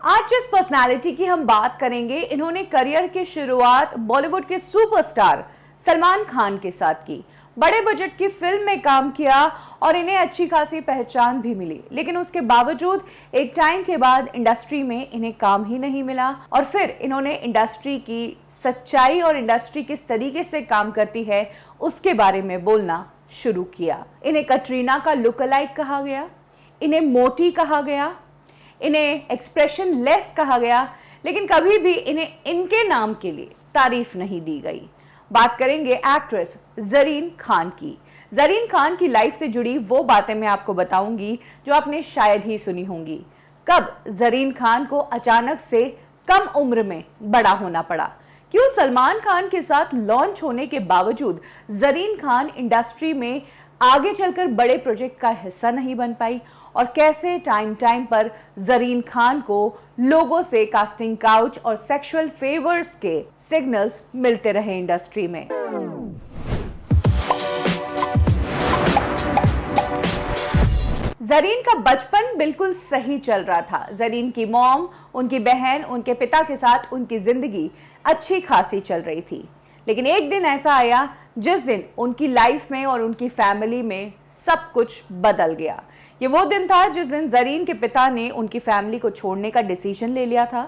आज जिस पर्सनालिटी की हम बात करेंगे, इन्होंने करियर की शुरुआत बॉलीवुड के सुपरस्टार सलमान खान के साथ की। बड़े बजट की फिल्म में काम किया और इन्हें अच्छी खासी पहचान भी मिली, लेकिन उसके बावजूद एक टाइम के बाद इंडस्ट्री में इन्हें काम ही नहीं मिला और फिर इन्होंने इंडस्ट्री की सच्चाई और इंडस्ट्री किस तरीके से काम करती है उसके बारे में बोलना शुरू किया। इन्हें कटरीना का लुक अलाइक कहा गया, इन्हें मोटी कहा गया, इन्हें एक्सप्रेशन लेस कहा गया, लेकिन कभी भी इन्हें इनके नाम के लिए तारीफ नहीं दी गई। बात करेंगे एक्ट्रेस ज़रीन खान की। ज़रीन खान की लाइफ से जुड़ी वो बातें मैं आपको बताऊंगी जो आपने शायद ही सुनी होंगी। कब ज़रीन खान को अचानक से कम उम्र में बड़ा होना पड़ा, क्यों सलमान खान के साथ लॉन्च होने के बावजूद ज़रीन खान इंडस्ट्री में आगे चलकर बड़े प्रोजेक्ट का हिस्सा नहीं बन पाई, और कैसे टाइम टाइम पर ज़रीन खान को लोगों से कास्टिंग काउच और सेक्सुअल फेवर्स के सिग्नल्स मिलते रहे इंडस्ट्री में। ज़रीन का बचपन बिल्कुल सही चल रहा था। ज़रीन की मॉम, उनकी बहन, उनके पिता के साथ उनकी जिंदगी अच्छी खासी चल रही थी, लेकिन एक दिन ऐसा आया जिस दिन उनकी लाइफ में और उनकी फैमिली में सब कुछ बदल गया। ये वो दिन था जिस दिन ज़रीन के पिता ने उनकी फैमिली को छोड़ने का डिसीजन ले लिया था।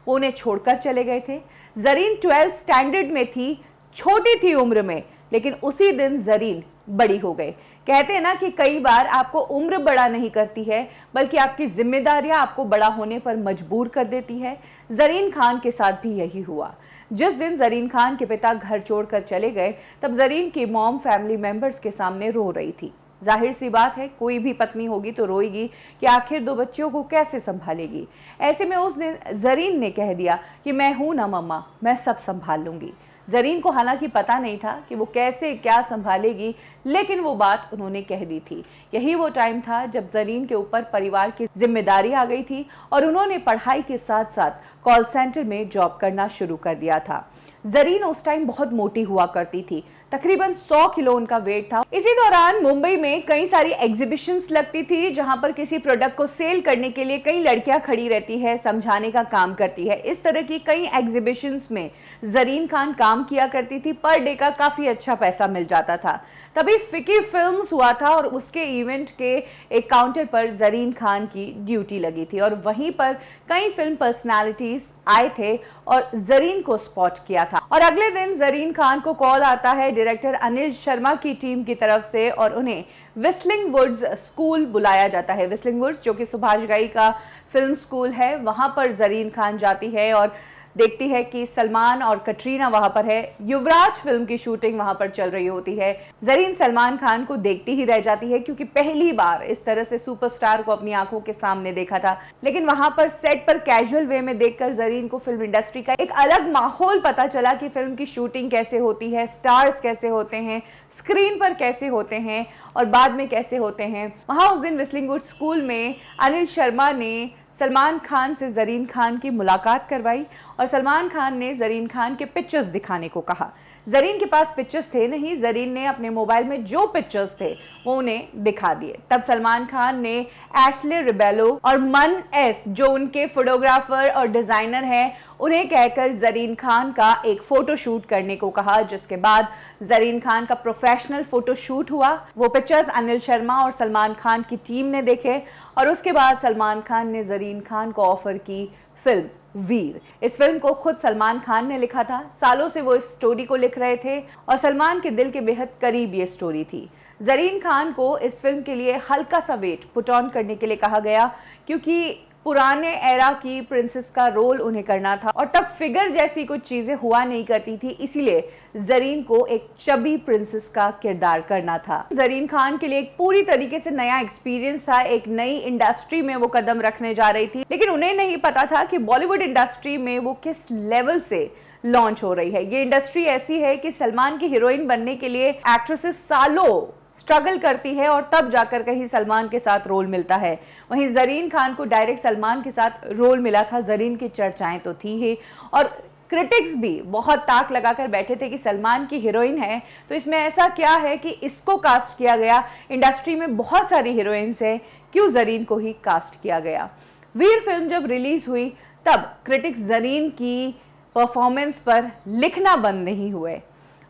वो उन्हें छोड़कर चले गए थे। ज़रीन 12th स्टैंडर्ड में थी, छोटी थी उम्र में, लेकिन उसी दिन ज़रीन बड़ी हो गए। कहते हैं ना कि कई बार आपको उम्र बड़ा नहीं करती है, बल्कि आपकी जिम्मेदारियां आपको बड़ा होने पर मजबूर कर देती है। ज़रीन खान के साथ भी यही हुआ। जिस दिन ज़रीन खान के पिता घर छोड़कर चले गए, तब ज़रीन की मॉम फैमिली मेंबर्स के सामने रो रही थी। जाहिर सी बात है, कोई भी पत्नी होगी तो रोएगी कि आखिर दो बच्चियों को कैसे संभालेगी। ऐसे में उस दिन ज़रीन ने कह दिया कि मैं हूं ना मम्मा, मैं सब संभाल लूंगी। ज़रीन को हालांकि पता नहीं था कि वो कैसे क्या संभालेगी, लेकिन वो बात उन्होंने कह दी थी। यही वो टाइम था जब ज़रीन के ऊपर परिवार की जिम्मेदारी आ गई थी और उन्होंने पढ़ाई के साथ साथ कॉल सेंटर में जॉब करना शुरू कर दिया था। ज़रीन उस टाइम बहुत मोटी हुआ करती थी, तकरीबन 100 किलो उनका वेट था। इसी दौरान मुंबई में कई सारी एग्जीबिशंस लगती थी, जहां पर किसी प्रोडक्ट को सेल करने के लिए कई लड़कियां खड़ी रहती है, समझाने का काम करती है। इस तरह की कई एग्जीबिशंस में ज़रीन खान काम किया करती थी। पर डे का काफ़ी अच्छा पैसा मिल जाता था। तभी फिकी फिल्म्स हुआ था और उसके इवेंट के एक काउंटर पर ज़रीन खान की ड्यूटी लगी थी और वहीं पर कई फिल्म पर्सनालिटीज आए थे और ज़रीन को स्पॉट किया था। और अगले दिन ज़रीन खान को कॉल आता है डायरेक्टर अनिल शर्मा की टीम की तरफ से और उन्हें व्हिस्लिंग वुड्स स्कूल बुलाया जाता है। व्हिस्लिंग वुड्स जो कि सुभाष घई का फिल्म स्कूल है, वहां पर ज़रीन खान जाती है और देखती है कि सलमान और कटरीना वहां पर है। युवराज फिल्म की शूटिंग वहां पर चल रही होती है। ज़रीन सलमान खान को देखती ही रह जाती है, क्योंकि पहली बार इस तरह से सुपरस्टार को अपनी आंखों के सामने देखा था। लेकिन वहां पर सेट पर कैजुअल वे में देखकर ज़रीन को फिल्म इंडस्ट्री का एक अलग माहौल पता चला कि फिल्म की शूटिंग कैसे होती है, स्टार्स कैसे होते हैं, स्क्रीन पर कैसे होते हैं और बाद में कैसे होते हैं। वहां उस दिन व्हिस्लिंग वुड्स स्कूल में अनिल शर्मा ने सलमान खान से ज़रीन खान की मुलाकात करवाई और सलमान खान ने ज़रीन खान के पिक्चर्स दिखाने को कहा। ज़रीन के पास पिक्चर्स थे नहीं, ज़रीन ने अपने मोबाइल में जो पिक्चर्स थे वो उन्हें दिखा दिए। तब सलमान खान ने एशले रिबेलो और मन एस, जो उनके फोटोग्राफर और डिज़ाइनर हैं, उन्हें कहकर ज़रीन खान का एक फ़ोटो शूट करने को कहा, जिसके बाद ज़रीन खान का प्रोफेशनल फ़ोटो शूट हुआ। वो पिक्चर्स अनिल शर्मा और सलमान खान की टीम ने देखे और उसके बाद सलमान खान ने ज़रीन खान को ऑफ़र की फिल्म वीर। इस फिल्म को खुद सलमान खान ने लिखा था। सालों से वो इस स्टोरी को लिख रहे थे और सलमान के दिल के बेहद करीब ये स्टोरी थी। ज़रीन खान को इस फिल्म के लिए हल्का सा वेट पुट ऑन करने के लिए कहा गया, क्योंकि पुराने एरा की प्रिंसेस का रोल उन्हें करना था और तब फिगर जैसी कुछ चीजें हुआ नहीं करती थी, इसीलिए ज़रीन को एक चबी प्रिंसेस का किरदार करना था। ज़रीन खान के लिए एक पूरी तरीके से नया एक्सपीरियंस था, एक नई इंडस्ट्री में वो कदम रखने जा रही थी, लेकिन उन्हें नहीं पता था कि बॉलीवुड इंडस्ट्री में वो किस लेवल से लॉन्च हो रही है। ये इंडस्ट्री ऐसी है कि सलमान की हीरोइन बनने के लिए एक्ट्रेसेस सालों स्ट्रगल करती है और तब जाकर कहीं सलमान के साथ रोल मिलता है। वहीं ज़रीन खान को डायरेक्ट सलमान के साथ रोल मिला था। ज़रीन की चर्चाएं तो थी ही और क्रिटिक्स भी बहुत ताक लगाकर बैठे थे कि सलमान की हीरोइन है तो इसमें ऐसा क्या है कि इसको कास्ट किया गया। इंडस्ट्री में बहुत सारी हीरोइंस हैं, क्यों ज़रीन को ही कास्ट किया गया। वीर फिल्म जब रिलीज हुई तब क्रिटिक्स जरीन की परफॉर्मेंस पर लिखना बंद नहीं हुए।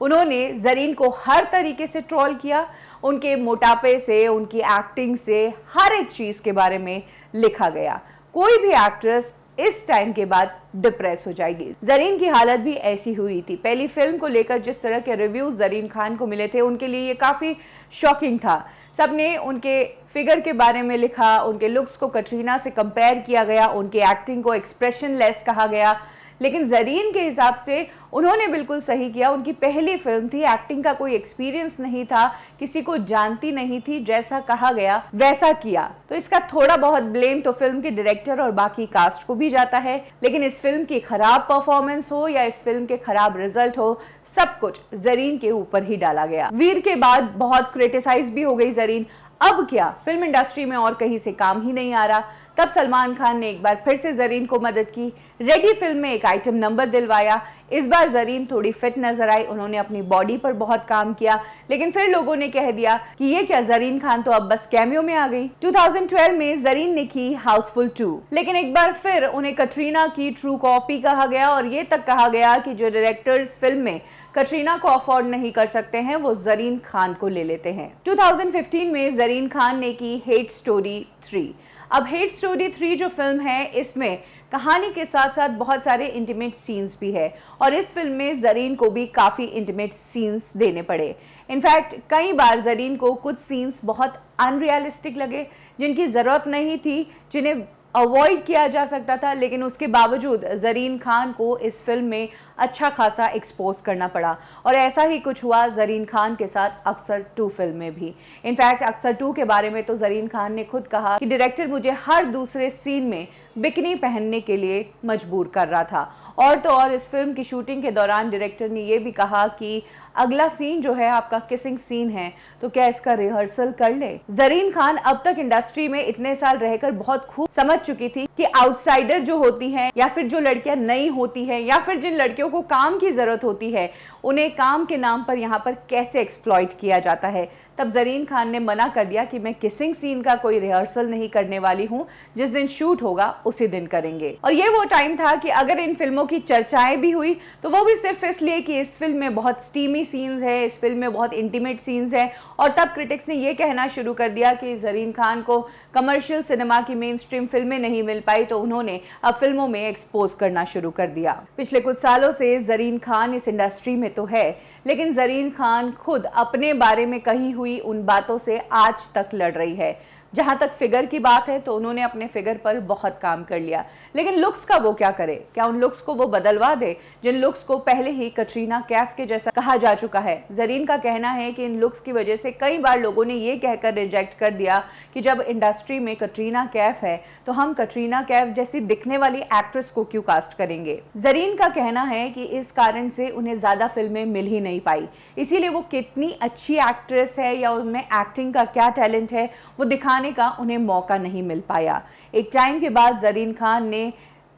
उन्होंने जरीन को हर तरीके से ट्रोल किया, उनके मोटापे से, उनकी एक्टिंग से, हर एक चीज के बारे में लिखा गया। कोई भी एक्ट्रेस इस टाइम के बाद डिप्रेस हो जाएगी। जरीन की हालत भी ऐसी हुई थी। पहली फिल्म को लेकर जिस तरह के रिव्यूज जरीन खान को मिले थे, उनके लिए ये काफी शॉकिंग था। सबने उनके फिगर के बारे में लिखा, उनके लुक्स को कटरीना से कंपेयर किया गया, उनकी एक्टिंग को एक्सप्रेशनलेस कहा गया। लेकिन जरीन के हिसाब से उन्होंने बिल्कुल सही किया। उनकी पहली फिल्म थी, एक्टिंग का कोई एक्सपीरियंस नहीं था, किसी को जानती नहीं थी, जैसा कहा गया वैसा किया। तो इसका थोड़ा बहुत ब्लेम तो फिल्म के डायरेक्टर और बाकी कास्ट को भी जाता है। लेकिन इस फिल्म की खराब परफॉर्मेंस हो या इस फिल्म के खराब रिजल्ट हो, सब कुछ जरीन के ऊपर ही डाला गया। वीर के बाद बहुत क्रिटिसाइज भी हो गई जरीन। अब क्या, फिल्म इंडस्ट्री में और कहीं से काम ही नहीं आ रहा। तब सलमान खान ने एक बार फिर से जरीन को मदद की, रेडी फिल्म में एक आइटम नंबर दिलवाया। इस बार जरीन थोड़ी फिट नजर आई, उन्होंने अपनी बॉडी पर बहुत काम किया। लेकिन फिर लोगों ने कह दिया कि ये क्या, जरीन खान तो अब बस कैमियो में आ गई। 2012 में जरीन ने की हाउसफुल 2, लेकिन एक बार फिर उन्हें कटरीना की ट्रू कॉपी कहा गया और ये तक कहा गया कि जो डायरेक्टर्स फिल्म में कटरीना को अफोर्ड नहीं कर सकते हैं, वो जरीन खान को ले लेते हैं। 2015 में जरीन खान ने की हेट स्टोरी 3। अब हेट स्टोरी 3 जो फिल्म है, इसमें कहानी के साथ साथ बहुत सारे इंटीमेट सीन्स भी है और इस फिल्म में जरीन को भी काफ़ी इंटीमेट सीन्स देने पड़े। इनफैक्ट कई बार जरीन को कुछ सीन्स बहुत अनरियलिस्टिक लगे, जिनकी ज़रूरत नहीं थी, जिन्हें अवॉइड किया जा सकता था। लेकिन उसके बावजूद जरीन खान को इस फिल्म में अच्छा खासा एक्सपोज करना पड़ा और ऐसा ही कुछ हुआ जरीन खान के साथ अक्सर 2 फिल्म में भी। इनफैक्ट अक्सर 2 के बारे में तो जरीन खान ने खुद कहा कि डायरेक्टर मुझे हर दूसरे सीन में बिकनी पहनने के लिए मजबूर कर रहा था। और तो और इस फिल्म की शूटिंग के दौरान डायरेक्टर ने यह भी कहा कि अगला सीन जो है आपका किसिंग सीन है, तो क्या इसका रिहर्सल कर ले। जरीन खान अब तक इंडस्ट्री में इतने साल रहकर बहुत खूब समझ चुकी थी कि आउटसाइडर जो होती हैं या फिर जो लड़कियां नई होती हैं या फिर जिन लड़कियों को काम की जरूरत होती है, उन्हें काम के नाम पर यहाँ पर कैसे एक्सप्लॉइट किया जाता है। तब जरीन खान ने मना कर दिया कि मैं किसिंग सीन का कोई रिहर्सल नहीं करने वाली हूँ, जिस दिन शूट होगा उसी दिन करेंगे। और ये वो टाइम था कि अगर इन फिल्मों की चर्चाएं भी हुई तो वो भी सिर्फ इसलिए कि इस फिल्म में बहुत स्टीमी सीन्स है, इस फिल्म में बहुत इंटीमेट सीन्स है। और तब क्रिटिक्स ने ये कहना शुरू कर दिया कि जरीन खान को कमर्शियल सिनेमा की मेन स्ट्रीम फिल्में नहीं मिल पाई, तो उन्होंने अब फिल्मों में एक्सपोज करना शुरू कर दिया। पिछले कुछ सालों से जरीन खान इस इंडस्ट्री में तो है, लेकिन जरीन खान खुद अपने बारे में कही हुई उन बातों से आज तक लड़ रही है। जहां तक फिगर की बात है तो उन्होंने अपने फिगर पर बहुत काम कर लिया, लेकिन लुक्स का वो क्या करे? क्या उन लुक्स को वो बदलवा दे जिन लुक्स को पहले ही कटरीना कैफ के जैसा कहा जा चुका है? जरीन का कहना है कि इन लुक्स की वजह से कई बार लोगों ने ये कहकर रिजेक्ट कर दिया कि जब इंडस्ट्री में कटरीना कैफ है तो हम कटरीना कैफ जैसी दिखने वाली एक्ट्रेस को क्यों कास्ट करेंगे। जरीन का कहना है कि इस कारण से उन्हें ज्यादा फिल्में मिल ही नहीं पाई, इसीलिए वो कितनी अच्छी एक्ट्रेस है या उनमें एक्टिंग का क्या टैलेंट है वो दिखाने का उन्हें मौका नहीं मिल पाया। एक टाइम के बाद जरीन खान ने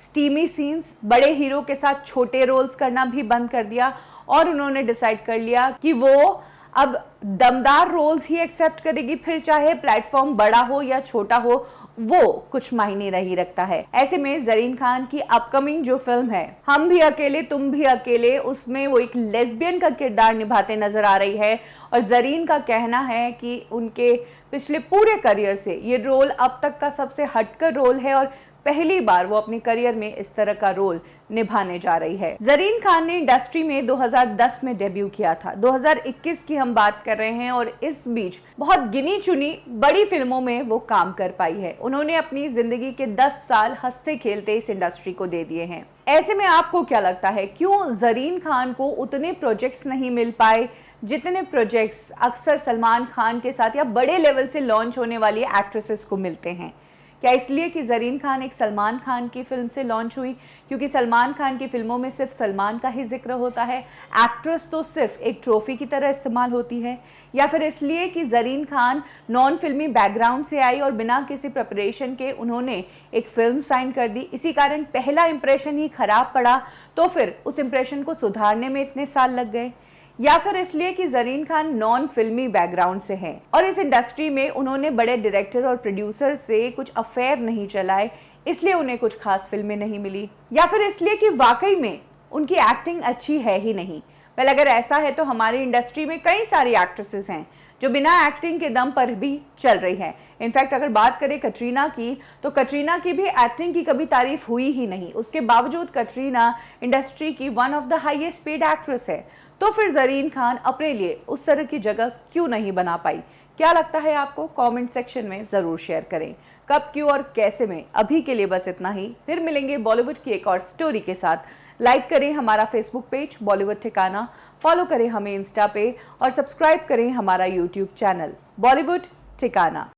स्टीमी सीन्स, बड़े हीरो के साथ छोटे रोल्स करना भी बंद कर दिया और उन्होंने डिसाइड कर लिया कि वो अब दमदार रोल्स ही एक्सेप्ट करेगी, फिर चाहे प्लेटफॉर्म बड़ा हो या छोटा हो, वो कुछ मायने नहीं रखता है। ऐसे में जरीन खान की अपकमिंग जो फिल्म है हम भी अकेले तुम भी अकेले, उसमें वो एक लेस्बियन का किरदार निभाते नजर आ रही है और जरीन का कहना है कि उनके पिछले पूरे करियर से ये रोल अब तक का सबसे हटकर रोल है और पहली बार वो अपने करियर में इस तरह का रोल निभाने जा रही है। जरीन खान ने इंडस्ट्री में 2010 में डेब्यू किया था, 2021 की हम बात कर रहे हैं और इस बीच बहुत गिनी चुनी बड़ी फिल्मों में वो काम कर पाई है। उन्होंने अपनी जिंदगी के 10 साल हंसते खेलते इस इंडस्ट्री को दे दिए हैं। ऐसे में आपको क्या लगता है, क्यों जरीन खान को उतने प्रोजेक्ट्स नहीं मिल पाए जितने प्रोजेक्ट्स अक्सर सलमान खान के साथ या बड़े लेवल से लॉन्च होने वाली एक्ट्रेसेस को मिलते हैं? क्या इसलिए कि जरीन खान एक सलमान खान की फिल्म से लॉन्च हुई, क्योंकि सलमान खान की फिल्मों में सिर्फ सलमान का ही जिक्र होता है, एक्ट्रेस तो सिर्फ एक ट्रॉफी की तरह इस्तेमाल होती है? या फिर इसलिए कि जरीन खान नॉन फिल्मी बैकग्राउंड से आई और बिना किसी प्रिपरेशन के उन्होंने एक फिल्म साइन कर दी, इसी कारण पहला इंप्रेशन ही खराब पड़ा, तो फिर उस इंप्रेशन को सुधारने में इतने साल लग गए? या फिर इसलिए कि जरीन खान नॉन फिल्मी बैकग्राउंड से हैं और इस इंडस्ट्री में उन्होंने बड़े डायरेक्टर और प्रोड्यूसर से कुछ अफेयर नहीं चलाए, इसलिए उन्हें कुछ खास फिल्में नहीं मिली, या फिर इसलिए कि वाकई में उनकी एक्टिंग अच्छी है ही नहीं। वेल, अगर ऐसा है तो हमारी इंडस्ट्री में कई सारी एक्ट्रेसेस हैं जो बिना एक्टिंग के दम पर भी चल रही हैं। इनफैक्ट अगर बात करें कटरीना की, तो कटरीना की भी एक्टिंग की कभी तारीफ हुई ही नहीं, उसके बावजूद कटरीना इंडस्ट्री की one of the highest paid actress है। तो फिर जरीन खान अपने लिए उस तरह की जगह क्यों नहीं बना पाई? क्या लगता है आपको? कमेंट सेक्शन में जरूर शेयर करें। कब, क्यों और कैसे में अभी के लिए बस इतना ही। फिर मिलेंगे बॉलीवुड की एक और स्टोरी के साथ। लाइक करें हमारा फेसबुक पेज बॉलीवुड ठिकाना, फॉलो करें हमें इंस्टा पे और सब्सक्राइब करें हमारा यूट्यूब चैनल बॉलीवुड ठिकाना।